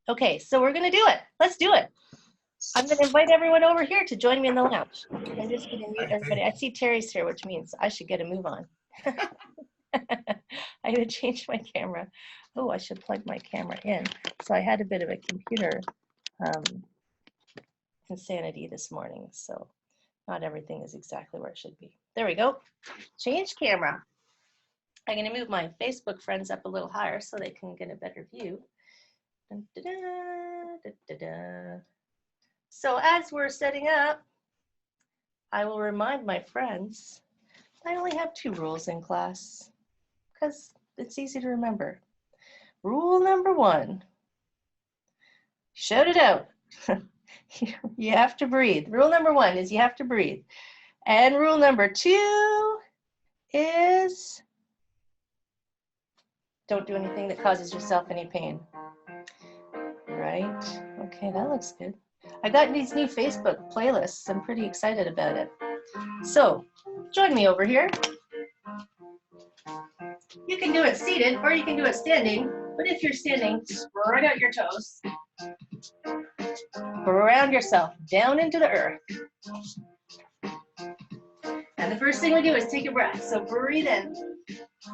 Okay, so we're going to do it. Let's do it. I'm going to invite everyone over here to join me in the lounge. I'm just going to mute everybody. I see Terry's here, which means I should get a move on. I gotta change my camera. Oh, I should plug my camera in. So I had a bit of a computer insanity this morning, so not everything is exactly where it should be. There we go. Change camera. I'm gonna move my Facebook friends up a little higher so they can get a better view. Dun, da, da, da, da. So as we're setting up, I will remind my friends I only have 2 rules in class because it's easy to remember. Rule number 1, shout it out. You have to breathe. Rule number 1 is you have to breathe. And rule number 2 is don't do anything that causes yourself any pain. Right? Okay, that looks good. I got these new Facebook playlists. I'm pretty excited about it. So join me over here. You can do it seated or you can do it standing. But if you're standing, spread out your toes. Ground yourself down into the earth. And the first thing we do is take a breath. So breathe in,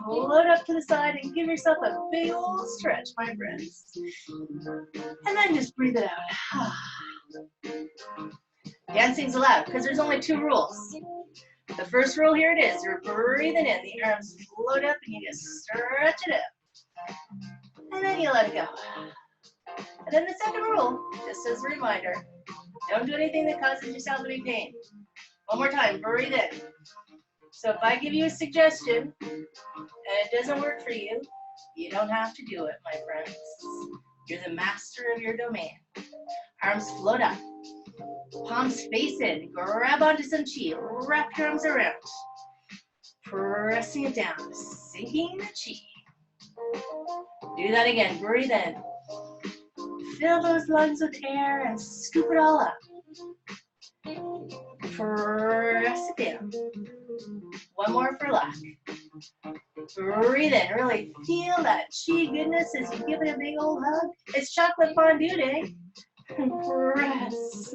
float up to the side, and give yourself a big old stretch, my friends. And then just breathe it out. Dancing's allowed because there's only 2 rules. The first rule, here it is. You're breathing in, the arms float up, and you just stretch it out. And then you let it go. And then the second rule, just as a reminder, don't do anything that causes yourself any pain. One more time, breathe in. So if I give you a suggestion and it doesn't work for you, you don't have to do it, my friends. You're the master of your domain. Arms float up. Palms face in. Grab onto some chi. Wrap your arms around. Pressing it down. Sinking the chi. Do that again. Breathe in. Fill those lungs with air and scoop it all up. Press it down. One more for luck. Breathe in. Really feel that chi goodness as you give it a big old hug. It's chocolate fondue day. Press.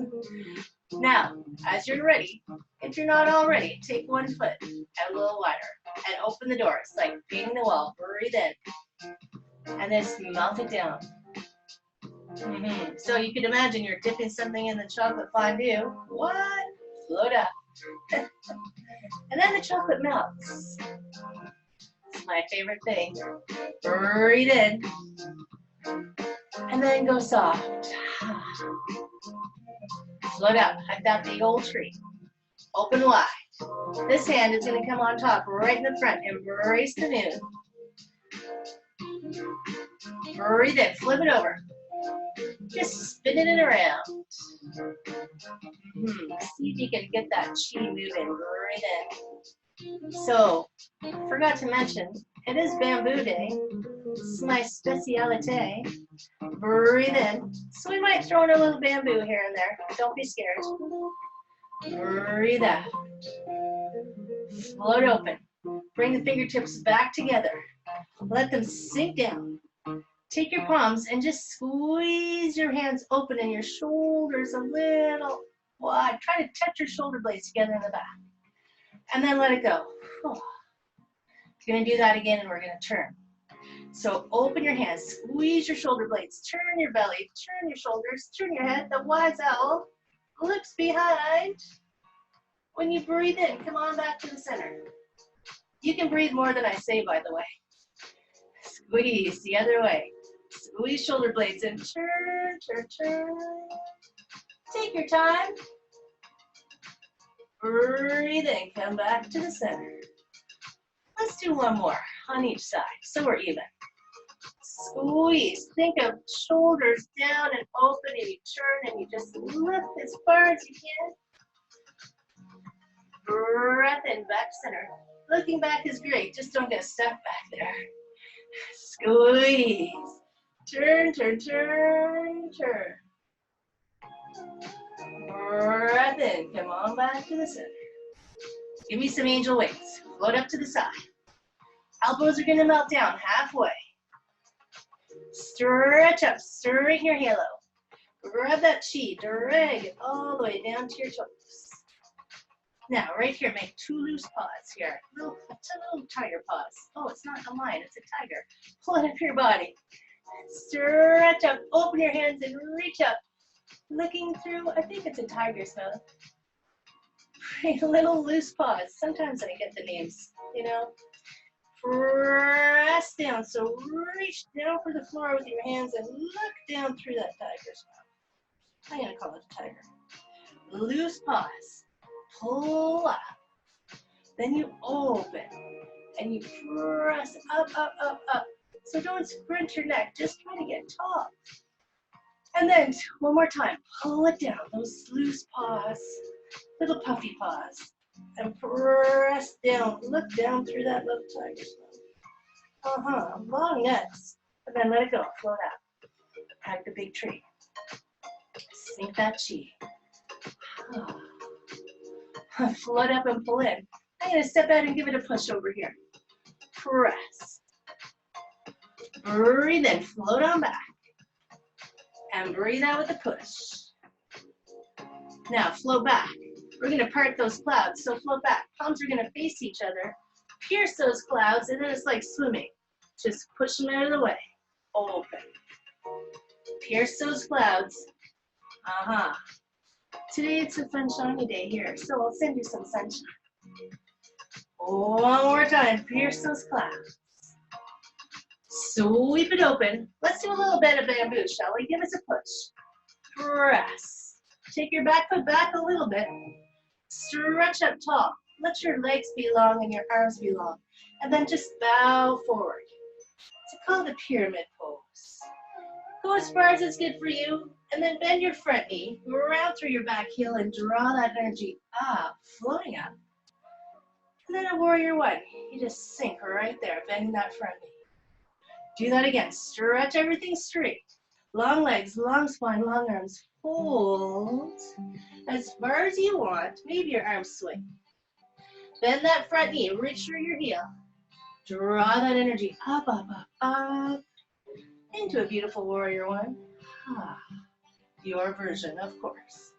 Now, as you're ready, if you're not all ready, take one foot out a little wider and open the door. It's like painting the wall. Breathe in. And then melt it down. So you can imagine you're dipping something in the chocolate fondue. What? Float up. And then the chocolate melts. It's my favorite thing. Breathe in. And then go soft. Float up like that big old tree. Open wide. This hand is going to come on top, right in the front. Embrace the moon. Breathe in. Flip it over. Just spinning it around. See if you can get that chi moving. Breathe in. So, forgot to mention, it is bamboo day. It's my speciality. Breathe in. So we might throw in a little bamboo here and there. Don't be scared. Breathe out. Float open. Bring the fingertips back together. Let them sink down. Take your palms and just squeeze your hands open and your shoulders a little wide. Try to touch your shoulder blades together in the back. And then let it go. You're going to do that again and we're going to turn. So open your hands, squeeze your shoulder blades, turn your belly, turn your shoulders, turn your head. The wise owl looks behind. When you breathe in, come on back to the center. You can breathe more than I say, by the way. Squeeze the other way. Squeeze shoulder blades and turn, turn, turn. Take your time. Breathe in, come back to the center. Let's do one more on each side so we're even. Squeeze. Think of shoulders down and open and you turn and you just lift as far as you can. Breath in, back center. Looking back is great, just don't get stuck back there. Squeeze. Turn, turn, turn, turn. Breath in, come on back to the center. Give me some angel wings. Float up to the side. Elbows are going to melt down halfway. Stretch up, straighten your halo. Grab that chi, drag it all the way down to your toes. Now, right here, make two loose paws here. Two little tiger paws. Oh, it's not a lion, it's a tiger. Pull it up your body. Stretch up, open your hands and reach up. Looking through, I think it's a tiger's mouth. Little loose paws. Sometimes I get the names, you know. Press down, so reach down for the floor with your hands and look down through that tiger's mouth. I'm gonna call it a tiger. Loose paws, pull up, then you open, and you press up, up, up, up. So don't sprint your neck, just try to get tall. And then one more time, pull it down, those loose paws, little puffy paws, and press down, look down through that little tiger's mouth. Long necks, and then let it go, float out. Hug the big tree. Sink that chi. Float up and pull in. I'm going to step out and give it a push over here. Press. Breathe in, float on back. And breathe out with a push. Now float back. We're going to part those clouds, so float back. Palms are going to face each other. Pierce those clouds, and then it's like swimming. Just push them out of the way. Open. Pierce those clouds. Today it's a fun shiny day here, so I'll send you some sunshine. One more time. Pierce those clouds. Sweep it open. Let's do a little bit of bamboo, shall we? Give us a push. Press. Take your back foot back a little bit. Stretch up tall. Let your legs be long and your arms be long. And then just bow forward. It's called a pyramid pose. Go as far as it's good for you, and then bend your front knee, round through your back heel, and draw that energy up, floating up. And then a warrior one. You just sink right there, bending that front knee. Do that again. Stretch everything straight. Long legs, long spine, long arms. Hold as far as you want. Maybe your arms swing. Bend that front knee, reach through your heel. Draw that energy up, up, up, up, into a beautiful warrior one. Your version, of course.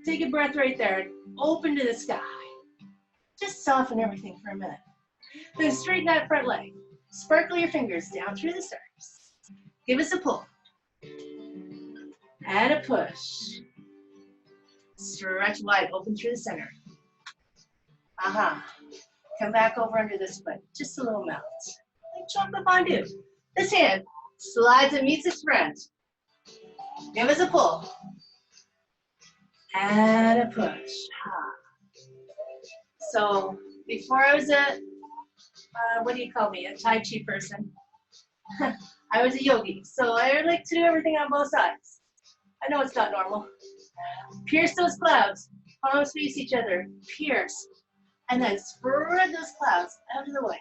Take a breath right there. Open to the sky. Just soften everything for a minute. Then straighten that front leg. Sparkle your fingers down through the stars. Give us a pull. And a push. Stretch wide, open through the center. Come back over under this foot. Just a little melt. Like chocolate fondue. This hand slides and meets its friend. Give us a pull. And a push. So before I was a, what do you call me, a Tai Chi person, I was a yogi. So I like to do everything on both sides. I know it's not normal. Pierce those clouds. Palms face each other. Pierce. And then spread those clouds out of the way.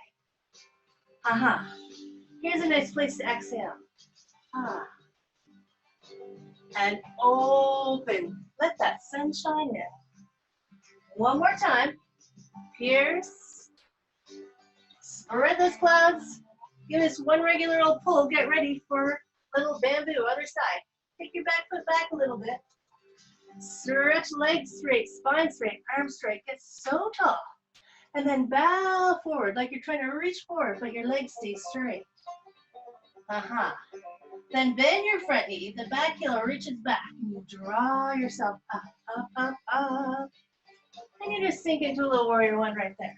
Here's a nice place to exhale. And open. Let that sun shine in. One more time. Pierce. Spread those clouds. Give us one regular old pull. Get ready for little bamboo. Other side. Take your back foot back a little bit. Stretch legs straight, spine straight, arms straight. Get so tall. And then bow forward like you're trying to reach forward, but your legs stay straight. Then bend your front knee. The back heel reaches back. And you draw yourself up, up, up, up. And you just sink into a little warrior one right there.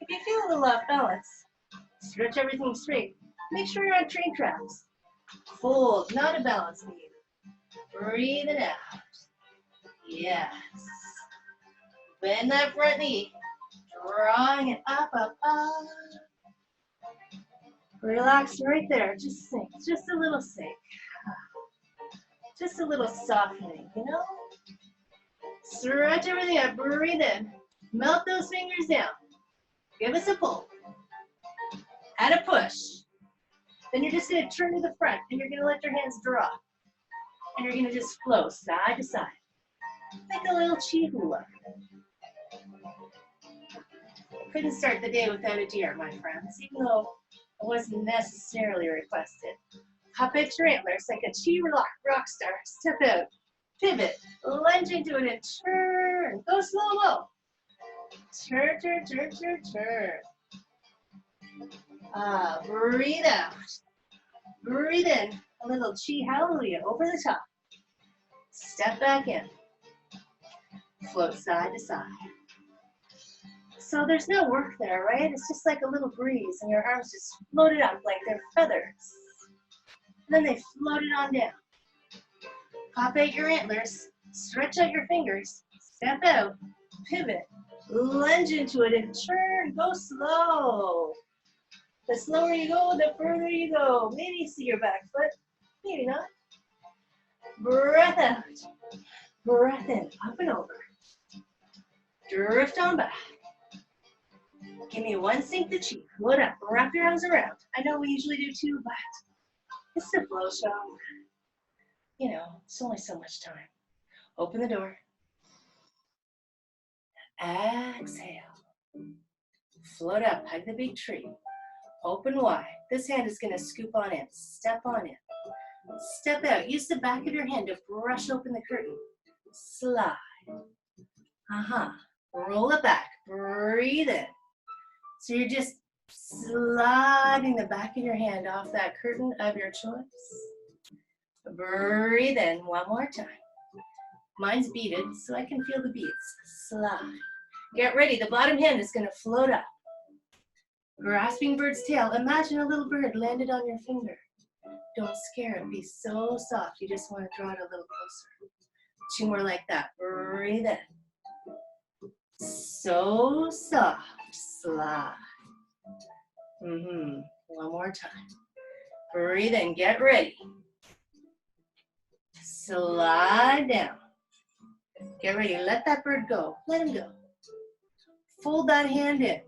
If you feel a little off balance, stretch everything straight. Make sure you're on train tracks. Fold, not a balance beam. Breathe it out. Yes. Bend that front knee. Drawing it up, up, up. Relax right there. Just sink. Just a little sink. Just a little softening, you know? Stretch everything up. Breathe in. Melt those fingers down. Give us a pull. And a push. Then you're just going to turn to the front and you're going to let your hands drop. And you're going to just flow side to side. Like a little chi hula. Couldn't start the day without a deer, my friends, even though it wasn't necessarily requested. Pop at your antlers like a rock star. Step out, pivot, lunge into it and turn. Go slow-mo. Turn, turn, turn, turn, turn. Breathe out. Breathe in. A little chi hallelujah over the top. Step back in. Float side to side. So there's no work there, right? It's just like a little breeze and your arms just floated up like they're feathers. And then they floated on down. Pop out your antlers, stretch out your fingers, step out, pivot, lunge into it and turn, go slow. The slower you go, the further you go. Maybe see your back foot, maybe not. Breath out, breath in, up and over. Drift on back. Give me one sink to chi. Float up, wrap your arms around. I know we usually do two, but it's a flow show. You know, it's only so much time. Open the door. Exhale. Float up, hug the big tree. Open wide. This hand is going to scoop on in. Step on in. Step out. Use the back of your hand to brush open the curtain. Slide. Roll it back. Breathe in. So you're just sliding the back of your hand off that curtain of your choice. Breathe in one more time. Mine's beaded, so I can feel the beads. Slide. Get ready. The bottom hand is going to float up. Grasping bird's tail. Imagine a little bird landed on your finger. Don't scare it. Be so soft. You just want to draw it a little closer. Two more like that. Breathe in. So soft. Slide. One more time. Breathe in. Get ready. Slide down. Get ready. Let that bird go. Let him go. Fold that hand in.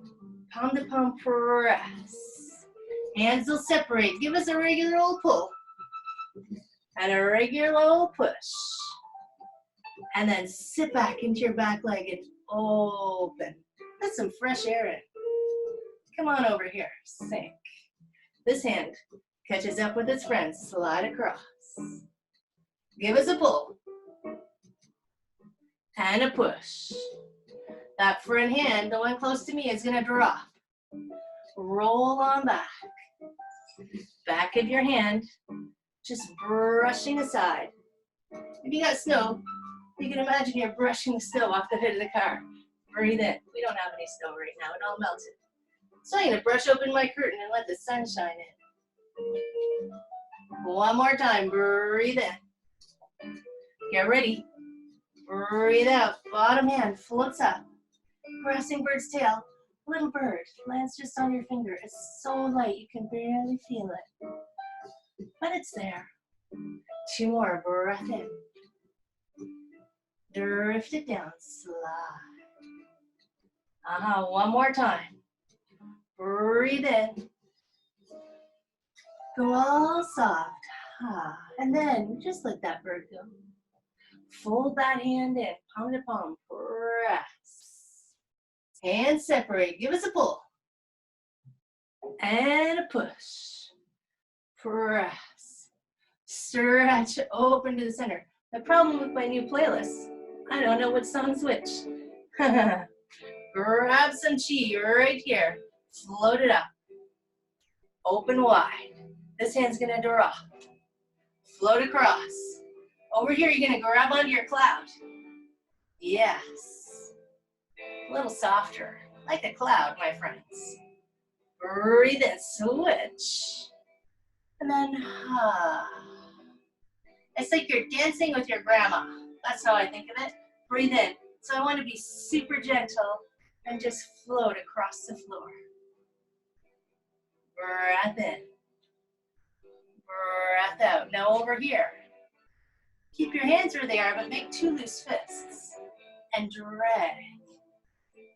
Palm to palm press. Hands will separate. Give us a regular old pull. And a regular old push. And then sit back into your back leg and open. Let some fresh air in. Come on over here. Sink. This hand catches up with its friend. Slide across. Give us a pull. And a push. That front hand, the one close to me, is going to drop. Roll on back. Back of your hand, just brushing aside. If you got snow, you can imagine you're brushing the snow off the hood of the car. Breathe in. We don't have any snow right now. It all melted. So I'm going to brush open my curtain and let the sun shine in. One more time. Breathe in. Get ready. Breathe out. Bottom hand floats up. Pressing bird's tail. Little bird lands just on your finger. It's so light you can barely feel it. But it's there. Two more. Breath in. Drift it down. Slide. One more time. Breathe in. Go all soft. And then just let that bird go. Fold that hand in. Palm to palm. Press. Hands separate. Give us a pull. And a push. Press. Stretch open to the center. The problem with my new playlist, I don't know which song's which. Grab some chi right here. Float it up. Open wide. This hand's going to drop. Float across. Over here, you're going to grab onto your cloud. Yes. A little softer, like a cloud, my friends. Breathe in, switch. And then, It's like you're dancing with your grandma. That's how I think of it. Breathe in. So I want to be super gentle and just float across the floor. Breath in. Breath out. Now over here. Keep your hands where they are, but make two loose fists. And drag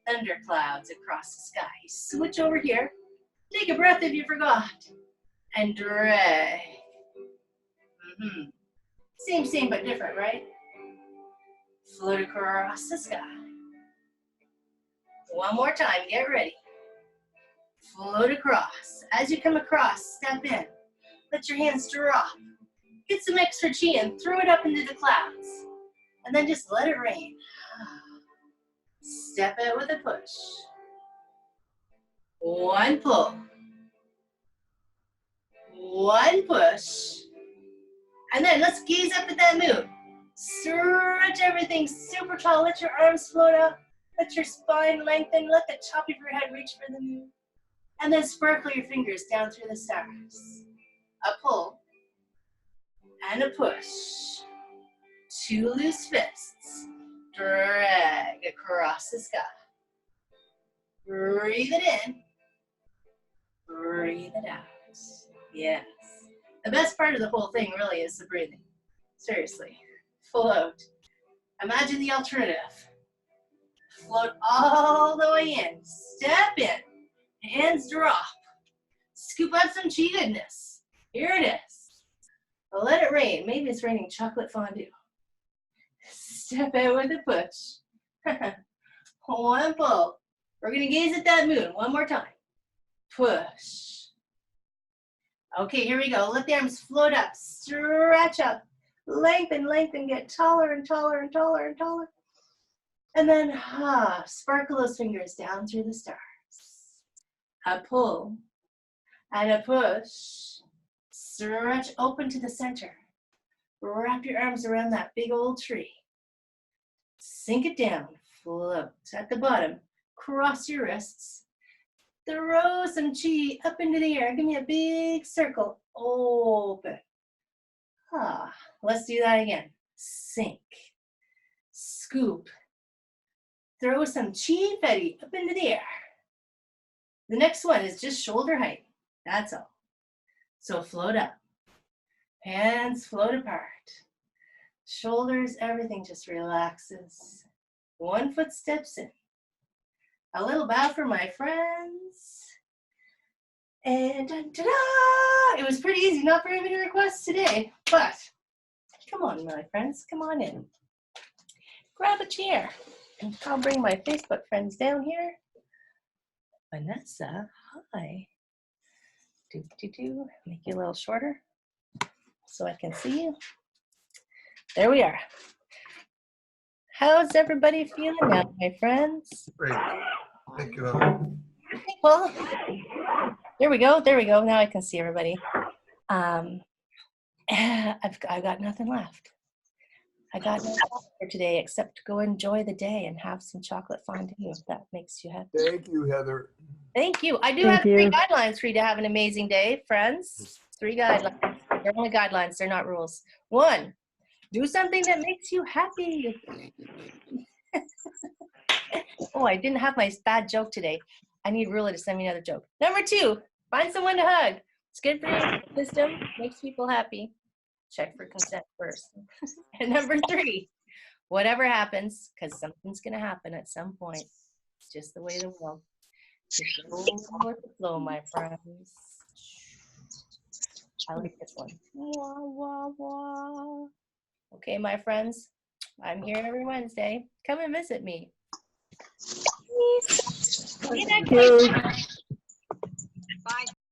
thunderclouds across the sky. Switch over here. Take a breath if you forgot. And drag. Same, but different, right? Float across the sky. One more time, get ready. Float across. As you come across, step in. Let your hands drop. Get some extra chi and throw it up into the clouds. And then just let it rain. Step out with a push. One pull. One push. And then let's gaze up at that moon. Stretch everything super tall. Let your arms float out. Let your spine lengthen. Let the top of your head reach for the moon. And then sparkle your fingers down through the stars. A pull and a push. Two loose fists. Drag across the sky. Breathe it in. Breathe it out. Yes. The best part of the whole thing really is the breathing. Seriously. Float. Imagine the alternative. Float all the way in. Step in. Hands drop. Scoop out some chi goodness. Here it is. Let it rain. Maybe it's raining chocolate fondue. Step out with a push. One pull. We're going to gaze at that moon one more time. Push. Okay, here we go. Let the arms float up. Stretch up. Lengthen, lengthen. Get taller and taller and taller and taller. And then sparkle those fingers down through the stars. A pull and a push. Stretch open to the center. Wrap your arms around that big old tree. Sink it down. Float at the bottom. Cross your wrists. Throw some chi up into the air. Give me a big circle. Open. Let's do that again. Sink. Scoop. Throw some chi fetty up into the air. The next one is just shoulder height. That's all. So float up. Hands float apart. Shoulders, everything just relaxes. One foot steps in. A little bow for my friends. And ta-da! It was pretty easy, not very many requests today, but come on, my friends, come on in. Grab a chair. I'll bring my Facebook friends down here. Vanessa, hi. Make you a little shorter so I can see you. There we are. How's everybody feeling now, my friends? Great. Thank you, Heather. Well, there we go. There we go. Now I can see everybody. I've got nothing left. I got nothing left for today except to go enjoy the day and have some chocolate fondue if that makes you happy. Thank you, Heather. Thank you. I do have 3 guidelines for you to have an amazing day, friends. 3 guidelines. They're only guidelines. They're not rules. 1, do something that makes you happy. Oh, I didn't have my bad joke today. I need Rula to send me another joke. Number 2, find someone to hug. It's good for your system. Makes people happy. Check for consent first. And number 3, whatever happens, because something's going to happen at some point. It's just the way of the world. Just go with the flow, my friends. I like this one. Wah, wah, wah. Okay, my friends, I'm here every Wednesday. Come and visit me. See you next week.